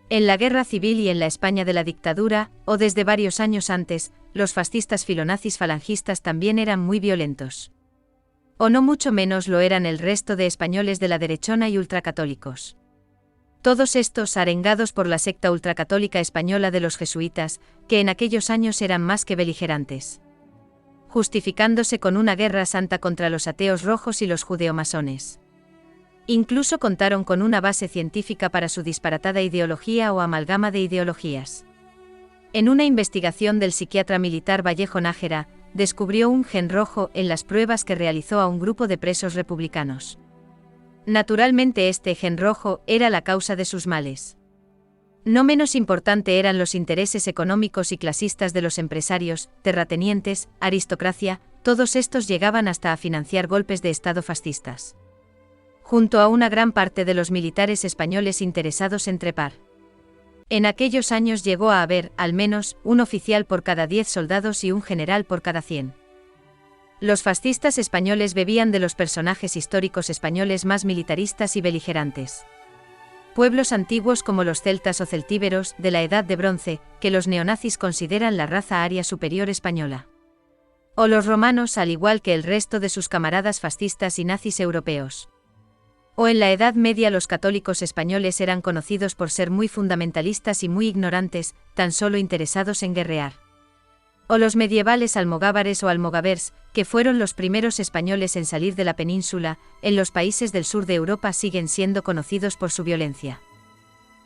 En la Guerra Civil y en la España de la dictadura, o desde varios años antes, los fascistas filonazis falangistas también eran muy violentos. O no mucho menos lo eran el resto de españoles de la derechona y ultracatólicos. Todos estos arengados por la secta ultracatólica española de los jesuitas, que en aquellos años eran más que beligerantes, justificándose con una guerra santa contra los ateos rojos y los judeomasones. Incluso contaron con una base científica para su disparatada ideología o amalgama de ideologías. En una investigación del psiquiatra militar Vallejo Nájera, descubrió un gen rojo en las pruebas que realizó a un grupo de presos republicanos. Naturalmente este gen rojo era la causa de sus males. No menos importante eran los intereses económicos y clasistas de los empresarios, terratenientes, aristocracia, todos estos llegaban hasta a financiar golpes de Estado fascistas, junto a una gran parte de los militares españoles interesados en trepar. En aquellos años llegó a haber, al menos, un oficial por cada 10 soldados y un general por cada 100. Los fascistas españoles bebían de los personajes históricos españoles más militaristas y beligerantes. Pueblos antiguos como los celtas o celtíberos, de la Edad de Bronce, que los neonazis consideran la raza aria superior española. O los romanos, al igual que el resto de sus camaradas fascistas y nazis europeos. O en la Edad Media los católicos españoles eran conocidos por ser muy fundamentalistas y muy ignorantes, tan solo interesados en guerrear. O los medievales almogávares o almogavers, que fueron los primeros españoles en salir de la península, en los países del sur de Europa siguen siendo conocidos por su violencia.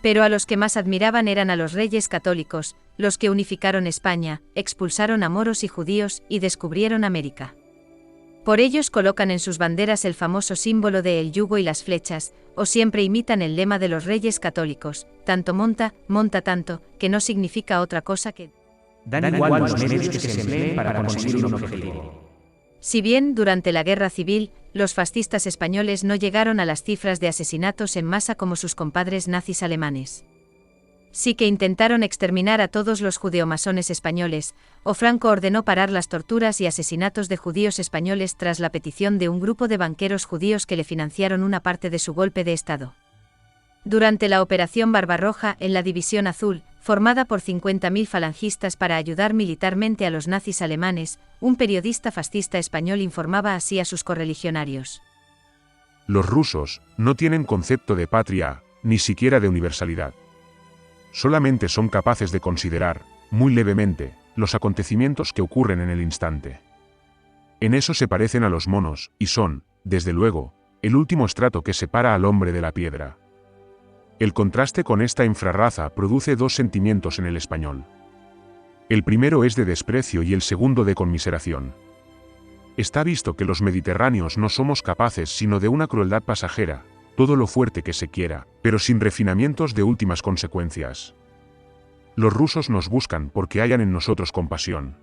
Pero a los que más admiraban eran a los reyes católicos, los que unificaron España, expulsaron a moros y judíos y descubrieron América. Por ellos colocan en sus banderas el famoso símbolo de el yugo y las flechas, o siempre imitan el lema de los reyes católicos, tanto monta, monta tanto, que no significa otra cosa que dan igual los medios que se empleen para conseguir un objetivo. Si bien, durante la Guerra Civil, los fascistas españoles no llegaron a las cifras de asesinatos en masa como sus compadres nazis alemanes. Sí que intentaron exterminar a todos los judeomasones españoles, o Franco ordenó parar las torturas y asesinatos de judíos españoles tras la petición de un grupo de banqueros judíos que le financiaron una parte de su golpe de Estado. Durante la Operación Barbarroja en la División Azul, formada por 50.000 falangistas para ayudar militarmente a los nazis alemanes, un periodista fascista español informaba así a sus correligionarios. Los rusos no tienen concepto de patria, ni siquiera de universalidad. Solamente son capaces de considerar, muy levemente, los acontecimientos que ocurren en el instante. En eso se parecen a los monos, y son, desde luego, el último estrato que separa al hombre de la piedra. El contraste con esta infrarraza produce dos sentimientos en el español. El primero es de desprecio y el segundo de conmiseración. Está visto que los mediterráneos no somos capaces sino de una crueldad pasajera, todo lo fuerte que se quiera, pero sin refinamientos de últimas consecuencias. Los rusos nos buscan porque hayan en nosotros compasión.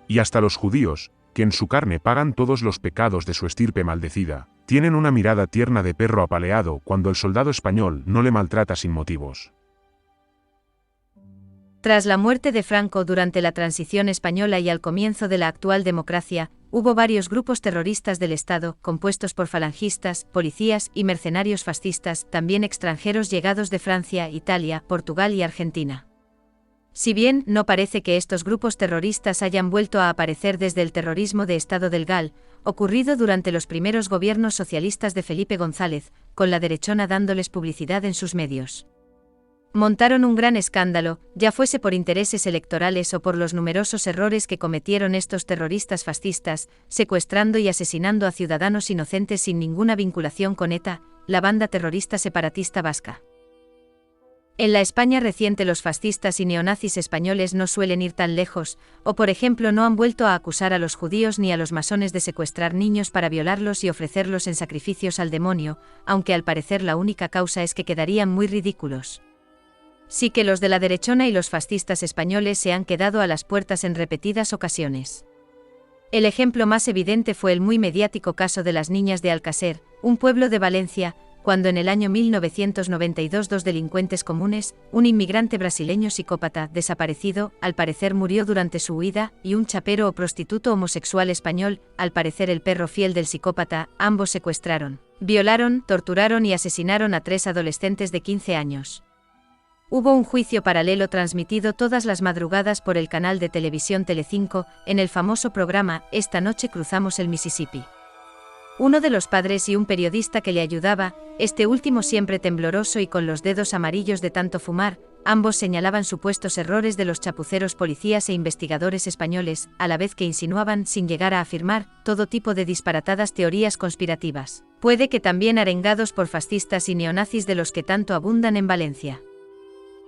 Y hasta los judíos, que en su carne pagan todos los pecados de su estirpe maldecida, tienen una mirada tierna de perro apaleado cuando el soldado español no le maltrata sin motivos. Tras la muerte de Franco durante la transición española y al comienzo de la actual democracia, hubo varios grupos terroristas del Estado, compuestos por falangistas, policías y mercenarios fascistas, también extranjeros llegados de Francia, Italia, Portugal y Argentina. Si bien no parece que estos grupos terroristas hayan vuelto a aparecer desde el terrorismo de Estado del GAL, ocurrido durante los primeros gobiernos socialistas de Felipe González, con la derechona dándoles publicidad en sus medios. Montaron un gran escándalo, ya fuese por intereses electorales o por los numerosos errores que cometieron estos terroristas fascistas, secuestrando y asesinando a ciudadanos inocentes sin ninguna vinculación con ETA, la banda terrorista separatista vasca. En la España reciente los fascistas y neonazis españoles no suelen ir tan lejos, o por ejemplo no han vuelto a acusar a los judíos ni a los masones de secuestrar niños para violarlos y ofrecerlos en sacrificios al demonio, aunque al parecer la única causa es que quedarían muy ridículos. Sí que los de la derechona y los fascistas españoles se han quedado a las puertas en repetidas ocasiones. El ejemplo más evidente fue el muy mediático caso de las niñas de Alcácer, un pueblo de Valencia, cuando en el año 1992 dos delincuentes comunes, un inmigrante brasileño psicópata desaparecido, al parecer murió durante su huida, y un chapero o prostituto homosexual español, al parecer el perro fiel del psicópata, ambos secuestraron, violaron, torturaron y asesinaron a 3 adolescentes de 15 años. Hubo un juicio paralelo transmitido todas las madrugadas por el canal de televisión Telecinco, en el famoso programa Esta noche cruzamos el Mississippi. Uno de los padres y un periodista que le ayudaba, este último siempre tembloroso y con los dedos amarillos de tanto fumar, ambos señalaban supuestos errores de los chapuceros policías e investigadores españoles, a la vez que insinuaban, sin llegar a afirmar, todo tipo de disparatadas teorías conspirativas, puede que también arengados por fascistas y neonazis de los que tanto abundan en Valencia.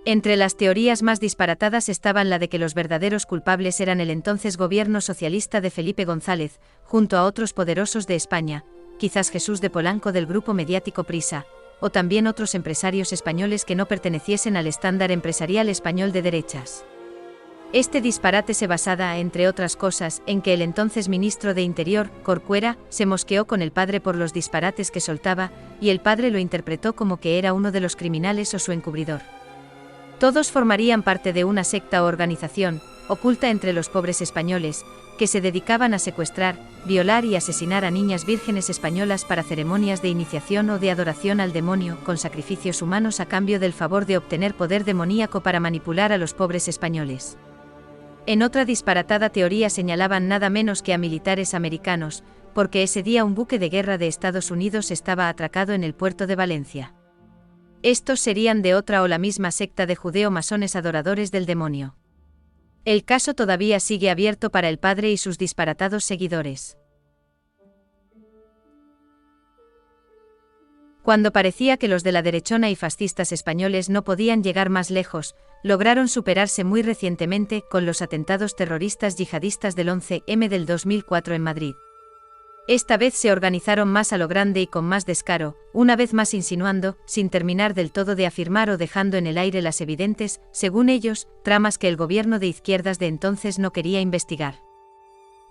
Entre las teorías más disparatadas estaban la de que los verdaderos culpables eran el entonces gobierno socialista de Felipe González, junto a otros poderosos de España, quizás Jesús de Polanco del grupo mediático Prisa, o también otros empresarios españoles que no perteneciesen al estándar empresarial español de derechas. Este disparate se basaba, entre otras cosas, en que el entonces ministro de Interior, Corcuera, se mosqueó con el padre por los disparates que soltaba, y el padre lo interpretó como que era uno de los criminales o su encubridor. Todos formarían parte de una secta o organización, oculta entre los pobres españoles, que se dedicaban a secuestrar, violar y asesinar a niñas vírgenes españolas para ceremonias de iniciación o de adoración al demonio, con sacrificios humanos a cambio del favor de obtener poder demoníaco para manipular a los pobres españoles. En otra disparatada teoría señalaban nada menos que a militares americanos, porque ese día un buque de guerra de Estados Unidos estaba atracado en el puerto de Valencia. Estos serían de otra o la misma secta de judeo-masones adoradores del demonio. El caso todavía sigue abierto para el padre y sus disparatados seguidores. Cuando parecía que los de la derechona y fascistas españoles no podían llegar más lejos, lograron superarse muy recientemente con los atentados terroristas yihadistas del 11M del 2004 en Madrid. Esta vez se organizaron más a lo grande y con más descaro, una vez más insinuando, sin terminar del todo de afirmar o dejando en el aire las evidentes, según ellos, tramas que el gobierno de izquierdas de entonces no quería investigar.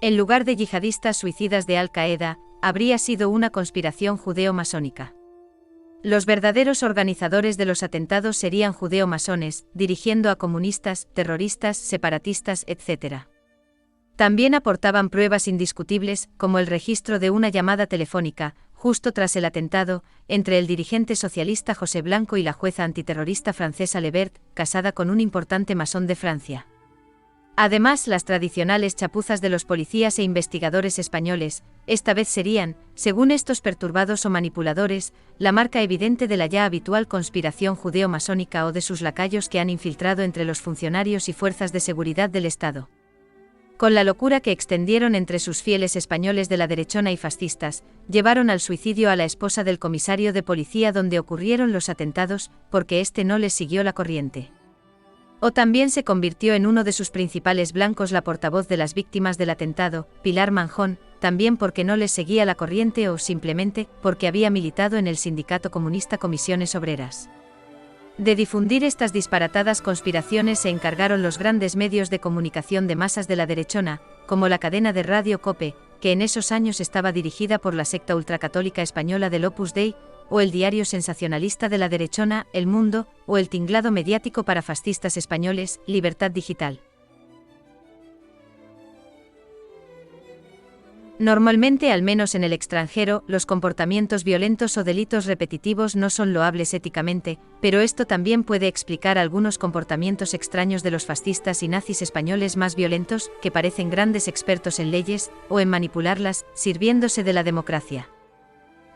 En lugar de yihadistas suicidas de Al-Qaeda, habría sido una conspiración judeo-masónica. Los verdaderos organizadores de los atentados serían judeo-masones, dirigiendo a comunistas, terroristas, separatistas, etc. También aportaban pruebas indiscutibles, como el registro de una llamada telefónica, justo tras el atentado, entre el dirigente socialista José Blanco y la jueza antiterrorista francesa Lebert, casada con un importante masón de Francia. Además, las tradicionales chapuzas de los policías e investigadores españoles, esta vez serían, según estos perturbados o manipuladores, la marca evidente de la ya habitual conspiración judeo-masónica o de sus lacayos que han infiltrado entre los funcionarios y fuerzas de seguridad del Estado. Con la locura que extendieron entre sus fieles españoles de la derechona y fascistas, llevaron al suicidio a la esposa del comisario de policía donde ocurrieron los atentados, porque éste no les siguió la corriente. O también se convirtió en uno de sus principales blancos la portavoz de las víctimas del atentado, Pilar Manjón, también porque no les seguía la corriente o simplemente porque había militado en el sindicato comunista Comisiones Obreras. De difundir estas disparatadas conspiraciones se encargaron los grandes medios de comunicación de masas de la derechona, como la cadena de radio COPE, que en esos años estaba dirigida por la secta ultracatólica española del Opus Dei, o el diario sensacionalista de la derechona, El Mundo, o el tinglado mediático para fascistas españoles, Libertad Digital. Normalmente, al menos en el extranjero, los comportamientos violentos o delitos repetitivos no son loables éticamente, pero esto también puede explicar algunos comportamientos extraños de los fascistas y nazis españoles más violentos, que parecen grandes expertos en leyes, o en manipularlas, sirviéndose de la democracia.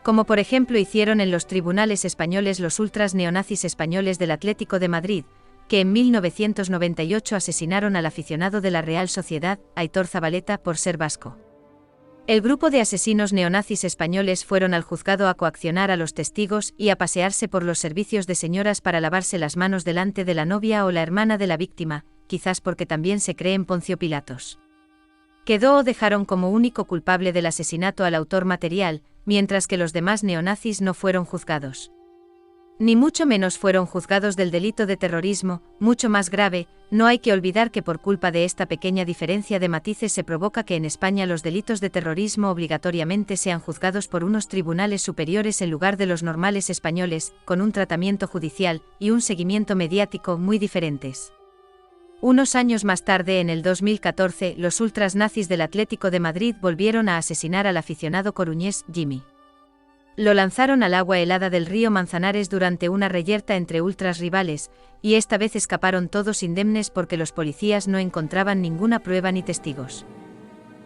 Como por ejemplo hicieron en los tribunales españoles los ultras neonazis españoles del Atlético de Madrid, que en 1998 asesinaron al aficionado de la Real Sociedad, Aitor Zabaleta, por ser vasco. El grupo de asesinos neonazis españoles fueron al juzgado a coaccionar a los testigos y a pasearse por los servicios de señoras para lavarse las manos delante de la novia o la hermana de la víctima, quizás porque también se creen Poncio Pilatos. Quedó o dejaron como único culpable del asesinato al autor material, mientras que los demás neonazis no fueron juzgados. Ni mucho menos fueron juzgados del delito de terrorismo, mucho más grave. No hay que olvidar que por culpa de esta pequeña diferencia de matices se provoca que en España los delitos de terrorismo obligatoriamente sean juzgados por unos tribunales superiores en lugar de los normales españoles, con un tratamiento judicial y un seguimiento mediático muy diferentes. Unos años más tarde, en el 2014, los ultras nazis del Atlético de Madrid volvieron a asesinar al aficionado coruñés Jimmy. Lo lanzaron al agua helada del río Manzanares durante una reyerta entre ultras rivales, y esta vez escaparon todos indemnes porque los policías no encontraban ninguna prueba ni testigos.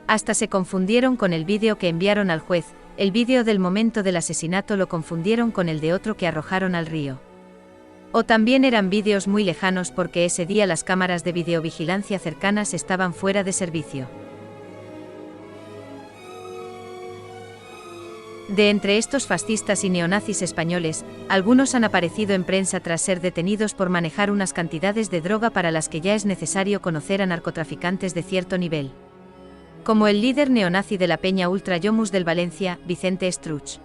Hasta se confundieron con el vídeo que enviaron al juez, el vídeo del momento del asesinato lo confundieron con el de otro que arrojaron al río. O también eran vídeos muy lejanos porque ese día las cámaras de videovigilancia cercanas estaban fuera de servicio. De entre estos fascistas y neonazis españoles, algunos han aparecido en prensa tras ser detenidos por manejar unas cantidades de droga para las que ya es necesario conocer a narcotraficantes de cierto nivel. Como el líder neonazi de la Peña Ultra Yomus del Valencia, Vicente Estruch.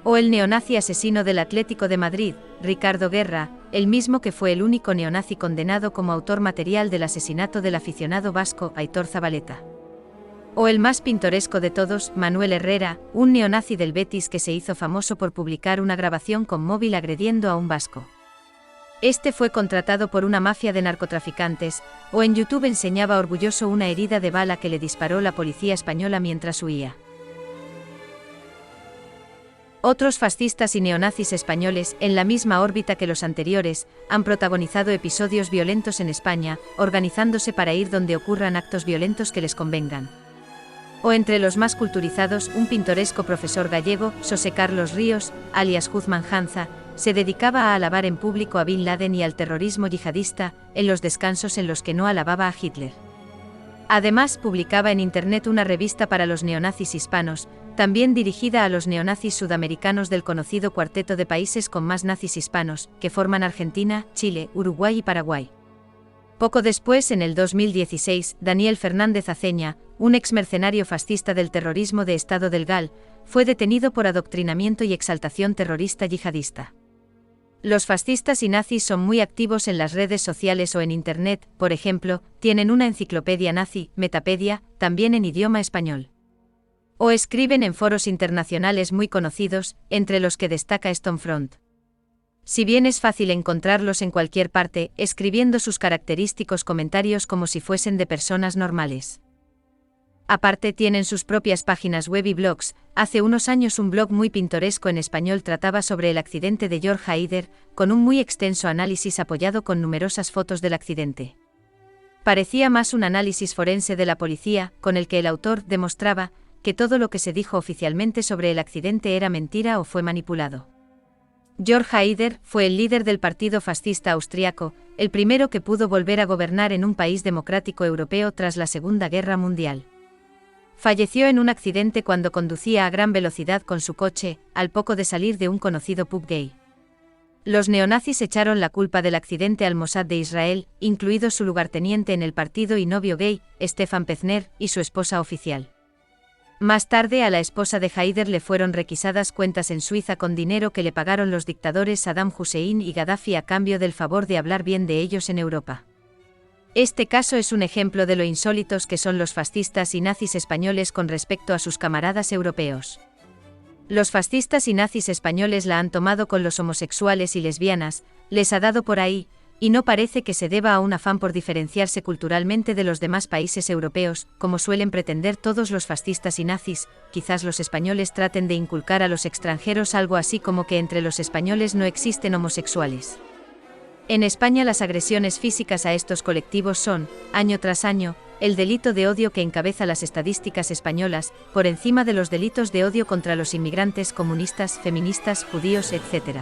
O el neonazi asesino del Atlético de Madrid, Ricardo Guerra, el mismo que fue el único neonazi condenado como autor material del asesinato del aficionado vasco Aitor Zabaleta. O el más pintoresco de todos, Manuel Herrera, un neonazi del Betis que se hizo famoso por publicar una grabación con móvil agrediendo a un vasco. Este fue contratado por una mafia de narcotraficantes, o en YouTube enseñaba orgulloso una herida de bala que le disparó la policía española mientras huía. Otros fascistas y neonazis españoles, en la misma órbita que los anteriores, han protagonizado episodios violentos en España, organizándose para ir donde ocurran actos violentos que les convengan. O entre los más culturizados, un pintoresco profesor gallego, José Carlos Ríos, alias Guzmán Hanza, se dedicaba a alabar en público a Bin Laden y al terrorismo yihadista, en los descansos en los que no alababa a Hitler. Además, publicaba en Internet una revista para los neonazis hispanos, también dirigida a los neonazis sudamericanos del conocido cuarteto de países con más nazis hispanos, que forman Argentina, Chile, Uruguay y Paraguay. Poco después, en el 2016, Daniel Fernández Aceña, un exmercenario fascista del terrorismo de Estado del GAL, fue detenido por adoctrinamiento y exaltación terrorista yihadista. Los fascistas y nazis son muy activos en las redes sociales o en Internet, por ejemplo, tienen una enciclopedia nazi, Metapedia, también en idioma español. O escriben en foros internacionales muy conocidos, entre los que destaca Stonefront. Si bien es fácil encontrarlos en cualquier parte, escribiendo sus característicos comentarios como si fuesen de personas normales. Aparte tienen sus propias páginas web y blogs. Hace unos años un blog muy pintoresco en español trataba sobre el accidente de George Haider, con un muy extenso análisis apoyado con numerosas fotos del accidente. Parecía más un análisis forense de la policía, con el que el autor demostraba que todo lo que se dijo oficialmente sobre el accidente era mentira o fue manipulado. George Haider fue el líder del partido fascista austriaco, el primero que pudo volver a gobernar en un país democrático europeo tras la Segunda Guerra Mundial. Falleció en un accidente cuando conducía a gran velocidad con su coche, al poco de salir de un conocido pub gay. Los neonazis echaron la culpa del accidente al Mossad de Israel, incluido su lugarteniente en el partido y novio gay, Stefan Pezner, y su esposa oficial. Más tarde a la esposa de Haider le fueron requisadas cuentas en Suiza con dinero que le pagaron los dictadores Saddam Hussein y Gaddafi a cambio del favor de hablar bien de ellos en Europa. Este caso es un ejemplo de lo insólitos que son los fascistas y nazis españoles con respecto a sus camaradas europeos. Los fascistas y nazis españoles la han tomado con los homosexuales y lesbianas, les ha dado por ahí, y no parece que se deba a un afán por diferenciarse culturalmente de los demás países europeos, como suelen pretender todos los fascistas y nazis. Quizás los españoles traten de inculcar a los extranjeros algo así como que entre los españoles no existen homosexuales. En España las agresiones físicas a estos colectivos son, año tras año, el delito de odio que encabeza las estadísticas españolas, por encima de los delitos de odio contra los inmigrantes, comunistas, feministas, judíos, etc.